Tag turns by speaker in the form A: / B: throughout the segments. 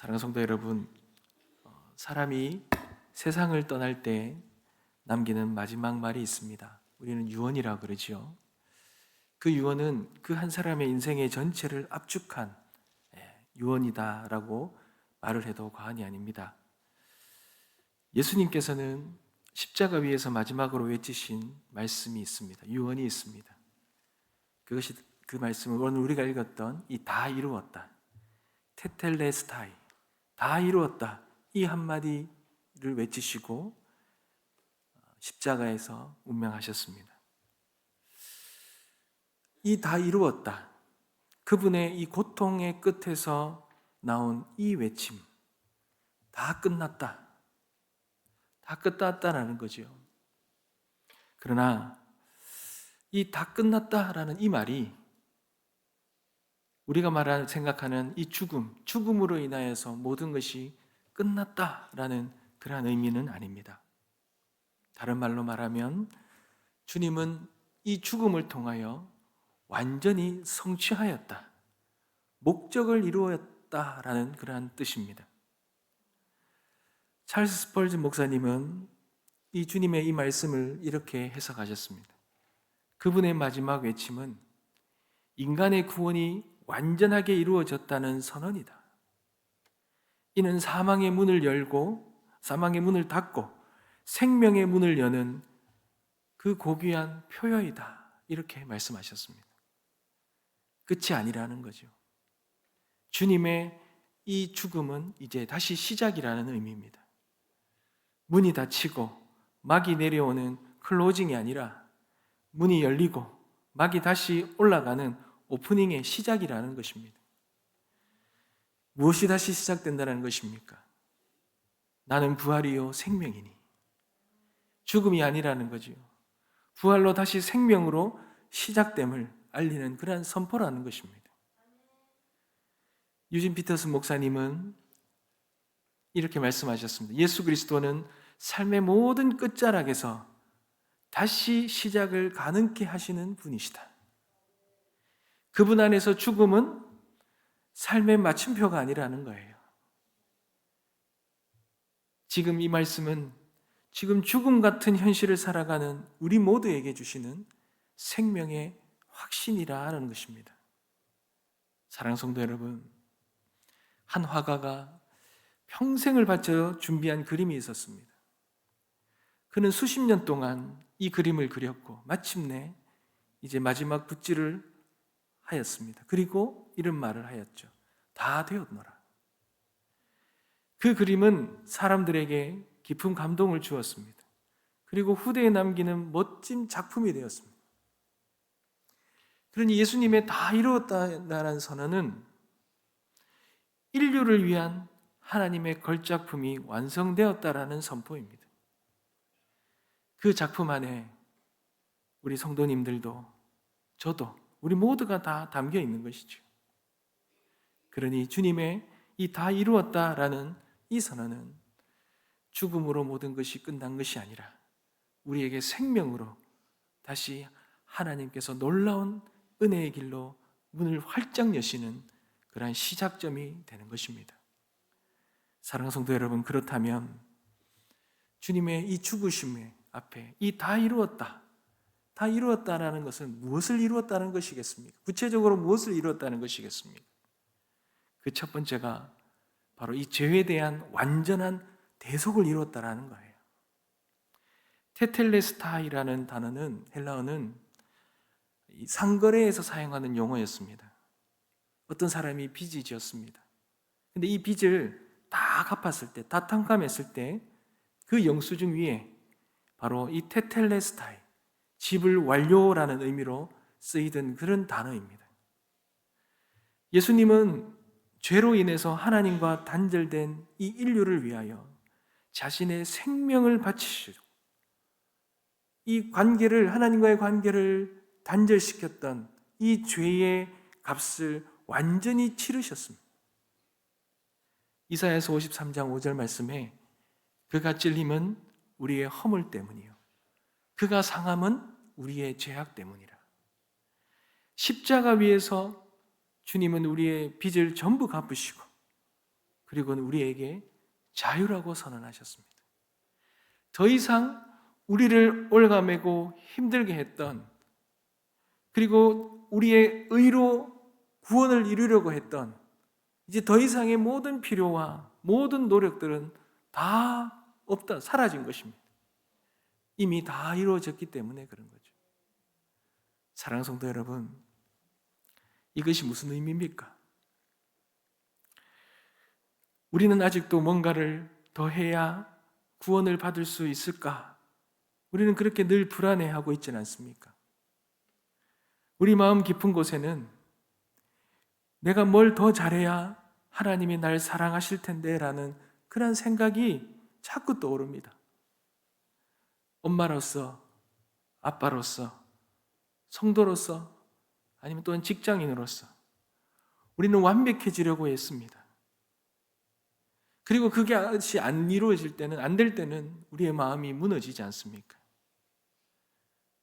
A: 사랑하는 성도 여러분, 사람이 세상을 떠날 때 남기는 마지막 말이 있습니다. 우리는 유언이라고 그러죠. 그 유언은 그 한 사람의 인생의 전체를 압축한 유언이다라고 말을 해도 과언이 아닙니다. 예수님께서는 십자가 위에서 마지막으로 외치신 말씀이 있습니다. 유언이 있습니다. 그것이 그 말씀은 오늘 우리가 읽었던 이 다 이루었다, 테텔레스타이, 다 이루었다, 이 한마디를 외치시고 십자가에서 운명하셨습니다. 이 다 이루었다, 그분의 이 고통의 끝에서 나온 이 외침, 다 끝났다, 다 끝났다라는 거죠. 그러나 이 다 끝났다라는 이 말이 우리가 생각하는 이 죽음으로 인하여서 모든 것이 끝났다라는 그러한 의미는 아닙니다. 다른 말로 말하면 주님은 이 죽음을 통하여 완전히 성취하였다, 목적을 이루었다라는 그러한 뜻입니다. 찰스 스펄전 목사님은 이 주님의 이 말씀을 이렇게 해석하셨습니다. 그분의 마지막 외침은 인간의 구원이 완전하게 이루어졌다는 선언이다. 이는 사망의 문을 닫고 생명의 문을 여는 그 고귀한 표현이다, 이렇게 말씀하셨습니다. 끝이 아니라는 거죠. 주님의 이 죽음은 이제 다시 시작이라는 의미입니다. 문이 닫히고 막이 내려오는 클로징이 아니라 문이 열리고 막이 다시 올라가는 오프닝의 시작이라는 것입니다. 무엇이 다시 시작된다는 것입니까? 나는 부활이요 생명이니. 죽음이 아니라는 거지요. 부활로 다시 생명으로 시작됨을 알리는 그러한 선포라는 것입니다. 유진 피터슨 목사님은 이렇게 말씀하셨습니다. 예수 그리스도는 삶의 모든 끝자락에서 다시 시작을 가능케 하시는 분이시다. 그분 안에서 죽음은 삶의 마침표가 아니라는 거예요. 지금 이 말씀은 지금 죽음 같은 현실을 살아가는 우리 모두에게 주시는 생명의 확신이라는 것입니다. 사랑하는 성도 여러분, 한 화가가 평생을 바쳐 준비한 그림이 있었습니다. 그는 수십 년 동안 이 그림을 그렸고 마침내 이제 마지막 붓질을 하였습니다. 그리고 이런 말을 하였죠. 다 되었노라. 그 그림은 사람들에게 깊은 감동을 주었습니다. 그리고 후대에 남기는 멋진 작품이 되었습니다. 그러니 예수님의 다 이루었다는 선언은 인류를 위한 하나님의 걸작품이 완성되었다라는 선포입니다. 그 작품 안에 우리 성도님들도 저도 우리 모두가 다 담겨 있는 것이죠. 그러니 주님의 이 다 이루었다라는 이 선언은 죽음으로 모든 것이 끝난 것이 아니라 우리에게 생명으로 다시 하나님께서 놀라운 은혜의 길로 문을 활짝 여시는 그러한 시작점이 되는 것입니다. 사랑하는 성도 여러분, 그렇다면 주님의 이 죽으심 앞에 이 다 이루었다라는 것은 무엇을 이루었다는 것이겠습니까? 구체적으로 무엇을 이루었다는 것이겠습니까? 그 첫 번째가 바로 이 죄에 대한 완전한 대속을 이루었다라는 거예요. 테텔레스타이라는 단어는 헬라어는 상거래에서 사용하는 용어였습니다. 어떤 사람이 빚이 지었습니다. 근데 이 빚을 다 갚았을 때, 다 탕감했을 때 그 영수증 위에 바로 이 테텔레스타이, 집을 완료라는 의미로 쓰이던 그런 단어입니다. 예수님은 죄로 인해서 하나님과 단절된 이 인류를 위하여 자신의 생명을 바치시고 이 관계를, 하나님과의 관계를 단절시켰던 이 죄의 값을 완전히 치르셨습니다. 이사야서 53장 5절 말씀에 그가 찔림은 우리의 허물 때문이요 그가 상함은 우리의 죄악 때문이라. 십자가 위에서 주님은 우리의 빚을 전부 갚으시고 그리고 우리에게 자유라고 선언하셨습니다. 더 이상 우리를 올가매고 힘들게 했던, 그리고 우리의 의로 구원을 이루려고 했던 이제 더 이상의 모든 필요와 모든 노력들은 다 없다, 사라진 것입니다. 이미 다 이루어졌기 때문에 그런 거죠. 사랑하는 성도 여러분, 이것이 무슨 의미입니까? 우리는 아직도 뭔가를 더 해야 구원을 받을 수 있을까? 우리는 그렇게 늘 불안해하고 있지는 않습니까? 우리 마음 깊은 곳에는 내가 뭘 더 잘해야 하나님이 날 사랑하실 텐데 라는 그런 생각이 자꾸 떠오릅니다. 엄마로서, 아빠로서, 성도로서, 아니면 또한 직장인으로서 우리는 완벽해지려고 했습니다. 그리고 그것이 안 이루어질 때는, 안 될 때는 우리의 마음이 무너지지 않습니까?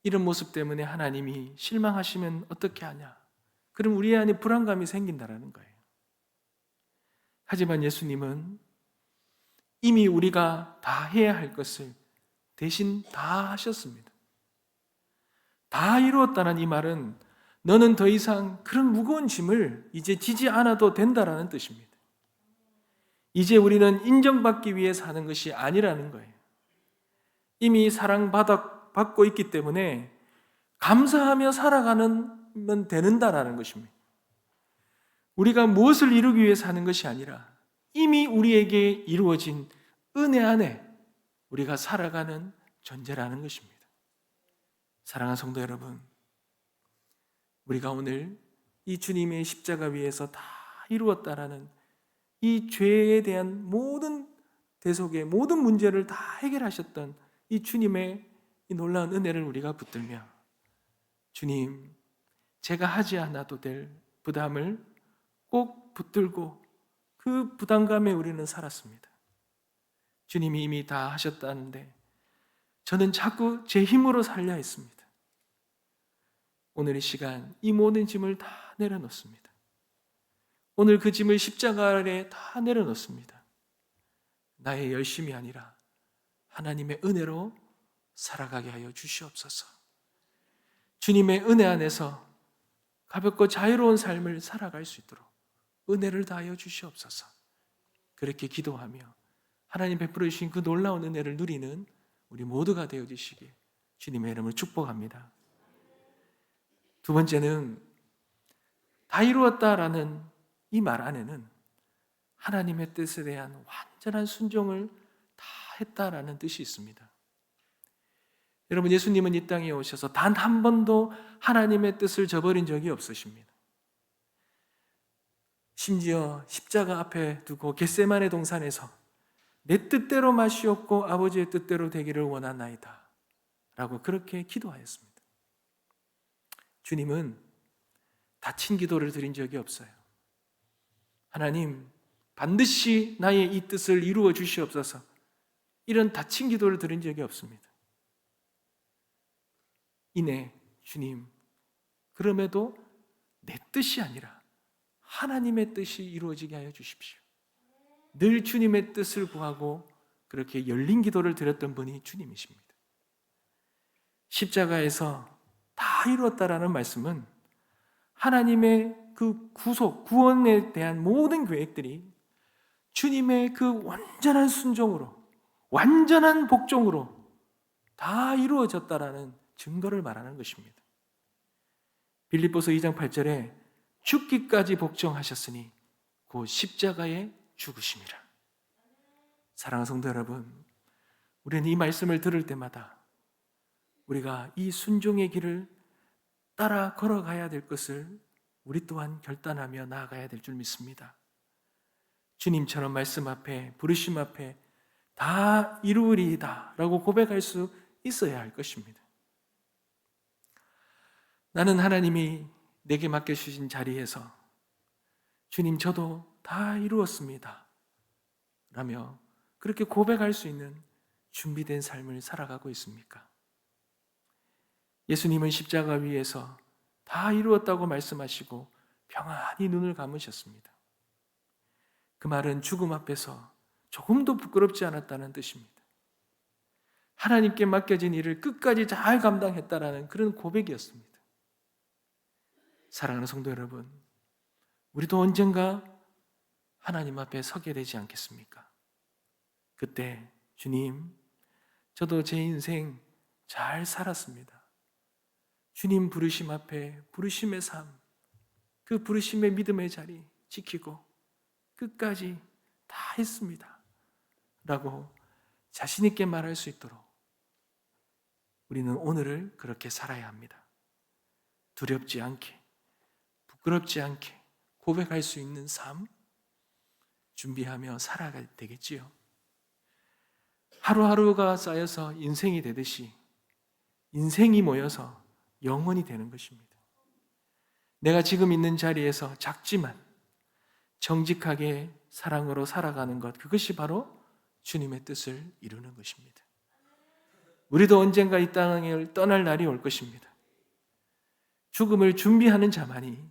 A: 이런 모습 때문에 하나님이 실망하시면 어떻게 하냐? 그럼 우리 안에 불안감이 생긴다라는 거예요. 하지만 예수님은 이미 우리가 다 해야 할 것을 대신 다 하셨습니다. 다 이루었다는 이 말은 너는 더 이상 그런 무거운 짐을 이제 지지 않아도 된다라는 뜻입니다. 이제 우리는 인정받기 위해 사는 것이 아니라는 거예요. 이미 사랑받고 있기 때문에 감사하며 살아가면 되는다라는 것입니다. 우리가 무엇을 이루기 위해 사는 것이 아니라 이미 우리에게 이루어진 은혜 안에 우리가 살아가는 존재라는 것입니다. 사랑하는 성도 여러분, 우리가 오늘 이 주님의 십자가 위에서 다 이루었다라는 이 죄에 대한 모든 대속의 모든 문제를 다 해결하셨던 이 주님의 이 놀라운 은혜를 우리가 붙들며, 주님, 제가 하지 않아도 될 부담을 꼭 붙들고 그 부담감에 우리는 살았습니다. 주님이 이미 다 하셨다는데 저는 자꾸 제 힘으로 살려 했습니다. 오늘 이 시간 이 모든 짐을 다 내려놓습니다. 오늘 그 짐을 십자가 아래 다 내려놓습니다. 나의 열심이 아니라 하나님의 은혜로 살아가게 하여 주시옵소서. 주님의 은혜 안에서 가볍고 자유로운 삶을 살아갈 수 있도록 은혜를 다하여 주시옵소서. 그렇게 기도하며 하나님 베풀어 주신 그 놀라운 은혜를 누리는 우리 모두가 되어 주시길 주님의 이름으로 축복합니다. 두 번째는 다 이루었다라는 이 말 안에는 하나님의 뜻에 대한 완전한 순종을 다 했다라는 뜻이 있습니다. 여러분, 예수님은 이 땅에 오셔서 단 한 번도 하나님의 뜻을 저버린 적이 없으십니다. 심지어 십자가 앞에 두고 겟세마네 동산에서 내 뜻대로 마시옵고 아버지의 뜻대로 되기를 원하나이다 라고 그렇게 기도하였습니다. 주님은 다친 기도를 드린 적이 없어요. 하나님, 반드시 나의 이 뜻을 이루어 주시옵소서, 이런 다친 기도를 드린 적이 없습니다. 이내 주님, 그럼에도 내 뜻이 아니라 하나님의 뜻이 이루어지게 하여 주십시오. 늘 주님의 뜻을 구하고 그렇게 열린 기도를 드렸던 분이 주님이십니다. 십자가에서 다 이루었다라는 말씀은 하나님의 그 구속, 구원에 대한 모든 계획들이 주님의 그 완전한 순종으로, 완전한 복종으로 다 이루어졌다라는 증거를 말하는 것입니다. 빌립보서 2장 8절에 죽기까지 복종하셨으니 곧 십자가에 죽으심이라. 사랑하는 성도 여러분, 우리는 이 말씀을 들을 때마다 우리가 이 순종의 길을 따라 걸어가야 될 것을 우리 또한 결단하며 나아가야 될 줄 믿습니다. 주님처럼 말씀 앞에, 부르심 앞에 다 이루리이다 라고 고백할 수 있어야 할 것입니다. 나는 하나님이 내게 맡겨주신 자리에서 주님, 저도 다 이루었습니다 라며 그렇게 고백할 수 있는 준비된 삶을 살아가고 있습니까? 예수님은 십자가 위에서 다 이루었다고 말씀하시고 평안히 눈을 감으셨습니다. 그 말은 죽음 앞에서 조금도 부끄럽지 않았다는 뜻입니다. 하나님께 맡겨진 일을 끝까지 잘 감당했다라는 그런 고백이었습니다. 사랑하는 성도 여러분, 우리도 언젠가 하나님 앞에 서게 되지 않겠습니까? 그때 주님, 저도 제 인생 잘 살았습니다. 주님 부르심 앞에 부르심의 삶, 그 부르심의 믿음의 자리 지키고 끝까지 다 했습니다. 라고 자신 있게 말할 수 있도록 우리는 오늘을 그렇게 살아야 합니다. 두렵지 않게, 부끄럽지 않게 고백할 수 있는 삶 준비하며 살아가야 되겠지요. 하루하루가 쌓여서 인생이 되듯이 인생이 모여서 영원이 되는 것입니다. 내가 지금 있는 자리에서 작지만 정직하게 사랑으로 살아가는 것, 그것이 바로 주님의 뜻을 이루는 것입니다. 우리도 언젠가 이 땅을 떠날 날이 올 것입니다. 죽음을 준비하는 자만이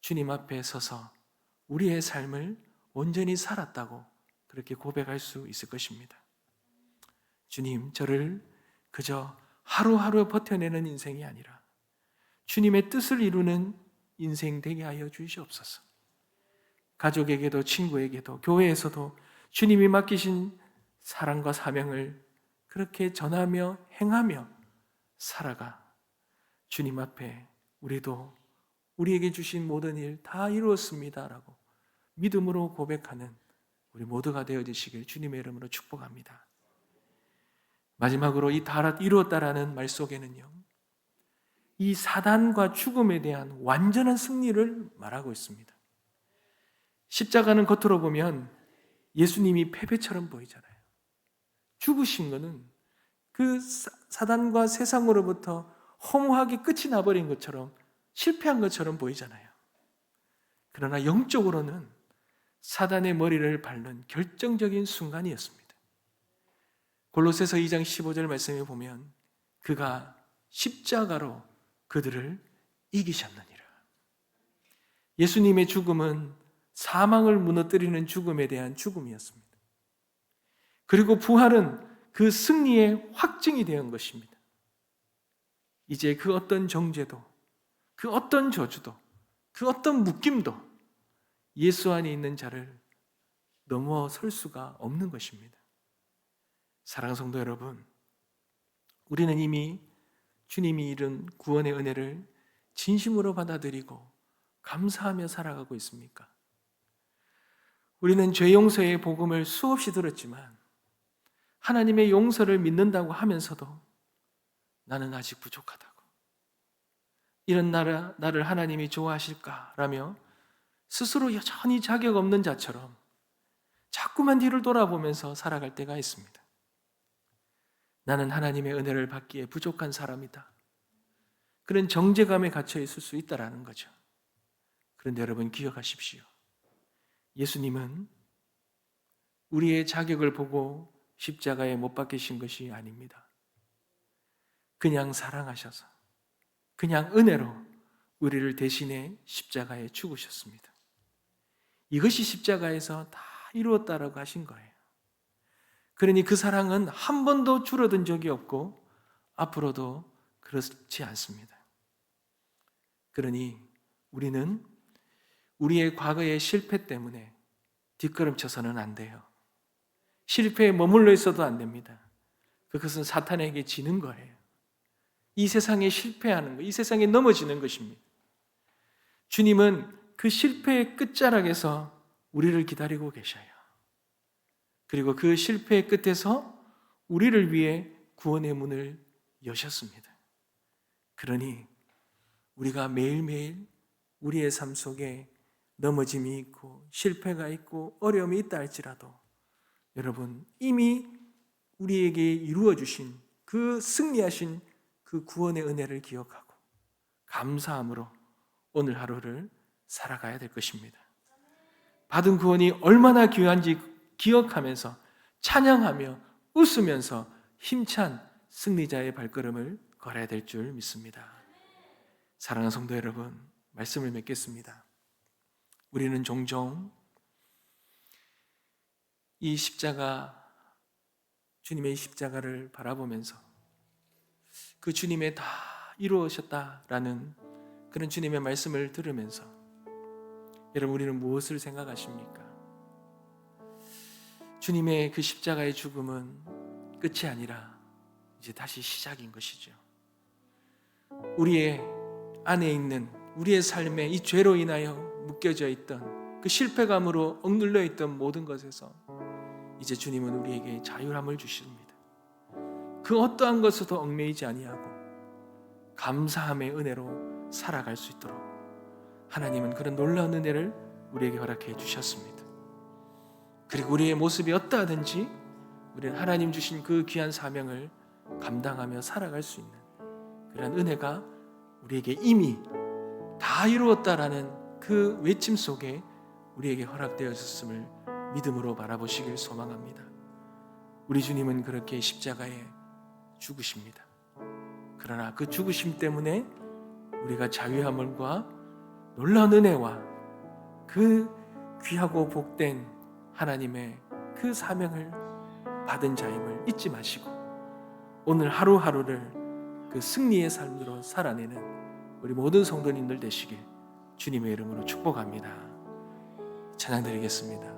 A: 주님 앞에 서서 우리의 삶을 온전히 살았다고 그렇게 고백할 수 있을 것입니다. 주님, 저를 그저 하루하루 버텨내는 인생이 아니라 주님의 뜻을 이루는 인생 되게 하여 주시옵소서. 가족에게도 친구에게도 교회에서도 주님이 맡기신 사랑과 사명을 그렇게 전하며 행하며 살아가 주님 앞에 우리도 우리에게 주신 모든 일 다 이루었습니다라고 믿음으로 고백하는 우리 모두가 되어지시길 주님의 이름으로 축복합니다. 마지막으로 이 다 이루었다라는 말 속에는요, 이 사단과 죽음에 대한 완전한 승리를 말하고 있습니다. 십자가는 겉으로 보면 예수님이 패배처럼 보이잖아요. 죽으신 것은 그 사단과 세상으로부터 허무하게 끝이 나버린 것처럼 실패한 것처럼 보이잖아요. 그러나 영적으로는 사단의 머리를 밟는 결정적인 순간이었습니다. 골로새서 2장 15절 말씀에 보면 그가 십자가로 그들을 이기셨느니라. 예수님의 죽음은 사망을 무너뜨리는 죽음에 대한 죽음이었습니다. 그리고 부활은 그 승리의 확증이 되는 것입니다. 이제 그 어떤 정죄도, 그 어떤 저주도, 그 어떤 묶임도 예수 안에 있는 자를 넘어설 수가 없는 것입니다. 사랑하는 성도 여러분, 우리는 이미 주님이 이룬 구원의 은혜를 진심으로 받아들이고 감사하며 살아가고 있습니까? 우리는 죄 용서의 복음을 수없이 들었지만 하나님의 용서를 믿는다고 하면서도 나는 아직 부족하다고, 이런 나를 하나님이 좋아하실까라며 스스로 여전히 자격 없는 자처럼 자꾸만 뒤를 돌아보면서 살아갈 때가 있습니다. 나는 하나님의 은혜를 받기에 부족한 사람이다, 그런 정죄감에 갇혀 있을 수 있다는 거죠. 그런데 여러분 기억하십시오. 예수님은 우리의 자격을 보고 십자가에 못 박히신 것이 아닙니다. 그냥 사랑하셔서 그냥 은혜로 우리를 대신해 십자가에 죽으셨습니다. 이것이 십자가에서 다 이루었다라고 하신 거예요. 그러니 그 사랑은 한 번도 줄어든 적이 없고 앞으로도 그렇지 않습니다. 그러니 우리는 우리의 과거의 실패 때문에 뒷걸음쳐서는 안 돼요. 실패에 머물러 있어도 안 됩니다. 그것은 사탄에게 지는 거예요. 이 세상에 실패하는 것, 이 세상에 넘어지는 것입니다. 주님은 그 실패의 끝자락에서 우리를 기다리고 계셔요. 그리고 그 실패의 끝에서 우리를 위해 구원의 문을 여셨습니다. 그러니 우리가 매일매일 우리의 삶 속에 넘어짐이 있고 실패가 있고 어려움이 있다 할지라도 여러분 이미 우리에게 이루어 주신 그 승리하신 그 구원의 은혜를 기억하고 감사함으로 오늘 하루를 살아가야 될 것입니다. 받은 구원이 얼마나 귀한지 기억하면서 찬양하며 웃으면서 힘찬 승리자의 발걸음을 걸어야 될 줄 믿습니다. 사랑하는 성도 여러분, 말씀을 맺겠습니다. 우리는 종종 이 십자가, 주님의 십자가를 바라보면서 그 주님의 다 이루어졌다라는 그런 주님의 말씀을 들으면서 여러분, 우리는 무엇을 생각하십니까? 주님의 그 십자가의 죽음은 끝이 아니라 이제 다시 시작인 것이죠. 우리의 안에 있는 우리의 삶에 이 죄로 인하여 묶여져 있던 그 실패감으로 억눌려 있던 모든 것에서 이제 주님은 우리에게 자유함을 주십니다. 그 어떠한 것에도 얽매이지 아니하고 감사함의 은혜로 살아갈 수 있도록 하나님은 그런 놀라운 은혜를 우리에게 허락해 주셨습니다. 그리고 우리의 모습이 어떠하든지 우리는 하나님 주신 그 귀한 사명을 감당하며 살아갈 수 있는 그런 은혜가 우리에게 이미 다 이루었다라는 그 외침 속에 우리에게 허락되어졌음을 믿음으로 바라보시길 소망합니다. 우리 주님은 그렇게 십자가에 죽으십니다. 그러나 그 죽으심 때문에 우리가 자유함과 놀라운 은혜와 그 귀하고 복된 하나님의 그 사명을 받은 자임을 잊지 마시고 오늘 하루하루를 그 승리의 삶으로 살아내는 우리 모든 성도님들 되시길 주님의 이름으로 축복합니다. 찬양 드리겠습니다.